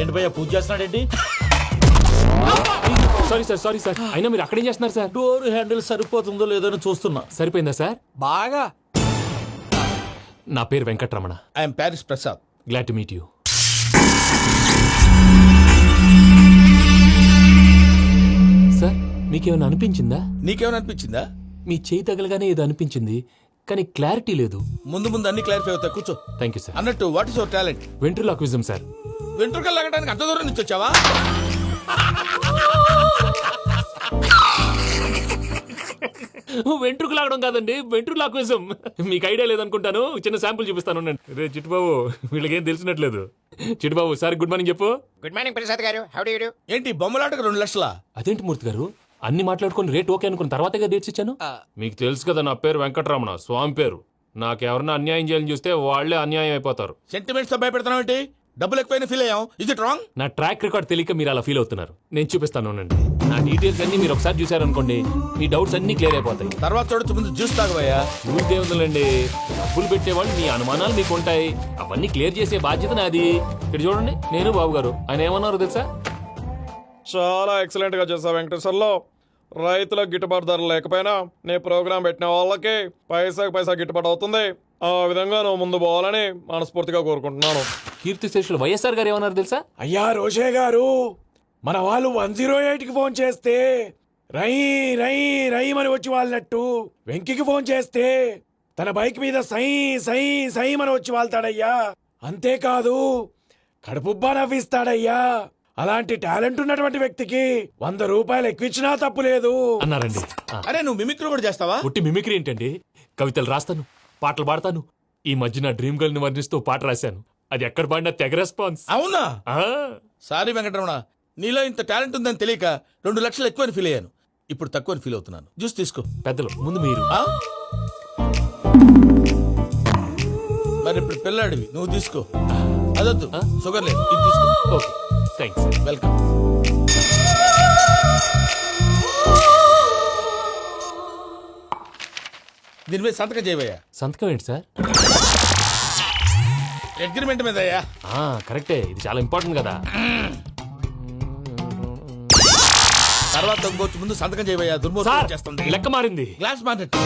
ఏంటి భయ్యా పూజ చేస్తున్నాడేంటి? Sorry sir అయినా మీరు అక్కడేం చేస్తున్నారు సార్? డోర్ హ్యాండిల్ సరిపోతుందో లేదో అని చూస్తున్నా. సరిపోయిందా సార్? బాగా. నా పేరు Venkataramana. I'm Paris Prasad. Glad to meet you. Sir మీకేమైనా అనిపించిందా? నీకేమైనా అనిపించిందా? మీ చేయి తగలగానే ఏదో అనిపించింది, కానీ క్లారిటీ లేదు. ముందు అన్ని క్లారిఫై అవుతాయి, కూర్చో. Thank you sir. అన్నట్టు what is your talent? Ventriloquism sir. వెంట్రుకలు లాగడానికి అంత దూరం నుంచి వచ్చావా? వెంట్రుకు లాగడం కాదండి, వెంట్రులాక్విజం. మీకు ఐడియా లేదనుకుంటాను, చిన్న శాంపుల్ చూపిస్తాను. రే చిట్టుబాబు, వీళ్ళకేం తెలిసినట్లేదు. చిట్టుబాబు సార్ గుడ్ మార్నింగ్ చెప్పు. గుడ్ మార్నింగ్ ప్రసాద్ గారు, హౌ డు యు డు? ఏంటి బొమ్మలాటకు 2 లక్షలా? అదేంటి మూర్తి గారు, అన్ని మాట్లాడుకుని రేట్ ఓకే అనుకున్న తర్వాతగా డేట్స్ ఇచ్చాను. మీకు తెలుసు కదా నా పేరు వెంకటరమణ, స్వామి పేరు. నాకెవరన్నా అన్యాయం చేయాలని చూస్తే వాళ్లే అన్యాయం అయిపోతారు. సెంటిమెంట్స్ తో భయపెడతావు ఏంటి? డబ్బులు ఎక్కువైనా ఫీల్ అయ్యాం. Is it wrong? నా ట్రాక్ రికార్డ్ తెలియక మీరు అలా ఫీల్ అవుతున్నారు. నేను చూపిస్తాను ఉండండి. నా డీటెయిల్స్ అన్ని మీరు ఒకసారి చూసారనుకోండి, మీ డౌట్స్ అన్ని క్లియర్ అయిపోతాయి. తర్వాత చూడొచ్చు, ముందు జ్యూస్ తాగబోయా. ఊరికే ఉందండి, డబ్బులు పెట్టేవాళ్ళు మీ అనుమానాలు మీకు ఉంటాయి, అవన్నీ క్లియర్ చేసే బాధ్యత నాది. ఇక్కడ చూడండి, నేను బాబు గారు. ఆయన ఏమన్నారు తెలుసా? చాలా ఎక్సలెంట్ గా చేసావు వెంకటేశ్వర్లో. రైతులకు గిట్టుబాటు ధర లేకపోయినా నీ ప్రోగ్రాం పెట్టిన వాళ్ళకి పైసాకి పైసా గిట్టుబాటు అవుతుంది. ఆ విధంగా నువ్వు ముందు పోవాలని మనస్ఫూర్తిగా కోరుకుంటున్నాను. కీర్తి శేషులు వైఎస్ఆర్ గారు ఏమన్నారు తెలుసా? అయ్యా రోషే గారు, మన వాళ్ళు 108కి ఫోన్ చేస్తే రై రై రై అని వచ్చి వాళ్ళనట్టు, వెంకికి ఫోన్ చేస్తే తన బైక్ మీద సై సై సై అని వచ్చి వాళ్తాడయ్యా. అంతేకాదు కడుపుబ్బా నవ్విస్తాడయ్యా. అలాంటి టాలెంట్ ఉన్నటువంటి వ్యక్తికి 100 రూపాయలు ఎక్కువిచ్చినా తప్పు లేదు అన్నారండి. అరే నువ్వు మిమిక్రీ కూడా చేస్తావా? పుట్టి మిమిక్రీ ఏంటండి? కవితలు రాస్తాను, పాటలు పాడతాను. ఈ మధ్య నా డ్రీమ్ గర్ల్ ని వర్ణిస్తూ పాట రాశాను. అది ఎక్కడ పాడినా తెగ రెస్పాన్స్. అవునా? ఆ, సారీ వెంకటరమణ, నీలో ఇంత టాలెంట్ ఉందని తెలియక 2 లక్షలు ఎక్కువని ఫీల్ అయ్యాను. ఇప్పుడు తక్కువని ఫీల్ అవుతున్నాను. జ్యూస్ తీసుకో. పెద్దలు ముందు మీరు. ఆ? మరి ఇప్పుడు పిల్లాడివి, నువ్వు తీసుకో. అదొద్దు, షుగర్ లేదు, ఇది తీసుకో. Okay thanks. వెల్కమ్. దీని మీద సంతకం చేయవయ్యా. సంతకం ఏంటి సార్? అగ్రిమెంట్ మీద అయ్యా. కరెక్టే, ఇది చాలా ఇంపార్టెంట్ కదా. తర్వాత ఇంకొచ్చి ముందు సంతకం చేయవయ్యా. సార్ దుర్మోహం చేస్తుంది. లెక్క మారింది. Glass market.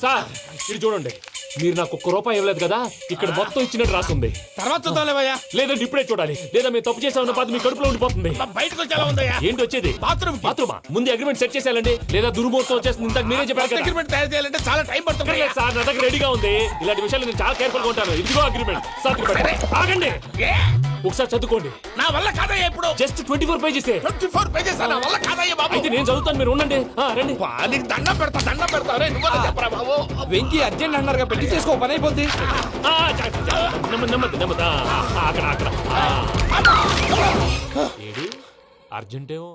సార్ ఇది చూడండి, మీరు నాకు 1 రూపాయి ఇవ్వలేదు కదా, ఇక్కడ మొత్తం ఇచ్చినట్టు రాస్తుంది. తర్వాత చూద్దాంలేవయ్యా. లేదంటే ఇప్పుడే చూడాలి, లేదా మేము తప్పు చేసామన్న బాధ మీ కడుపులో ఉండిపోతుంది. బయటకు వచ్చి ఎలా ఉందయ్యా? ఏంటి వచ్చేది? బాత్రూమ్ బాత్రూమా? ముందు అగ్రిమెంట్ సెట్ చేసేయాలండి, లేదా దుర్మూర్తం వచ్చేస్తుంది. ఇంతకు మీరే చెప్పారు కదా. అగ్రిమెంట్ తయారు చేయాలంటే చాలా టైం పడుతుంది. లేదు సార్, నా దగ్గర రెడీగా ఉంది. ఇలాంటి విషయాలు నేను చాలా కేర్ఫుల్ గా ఉంటాను. ఇదిగో అగ్రిమెంట్. సార్ ఆగండి, ఒకసారి చదువుకోండి. నా వల్ల కాదయ్యా. ఇప్పుడు జస్ట్ 24 పేజెస్. 24 పేజెస్ నా వల్ల కాదయ్యా బాబు. అయితే నేను చదువుతాను, మీరు ఉండండి. రండి. నీకు దండం పెడతా. రే నువ్వు చెప్పరా బాబు. వెంకీ అర్జెంట్ అన్నారుగా, పెట్టి చేసుకో, పని అయిపోద్ది. నెమ్మది. అక్కడ ఏడు అర్జెంటేమో.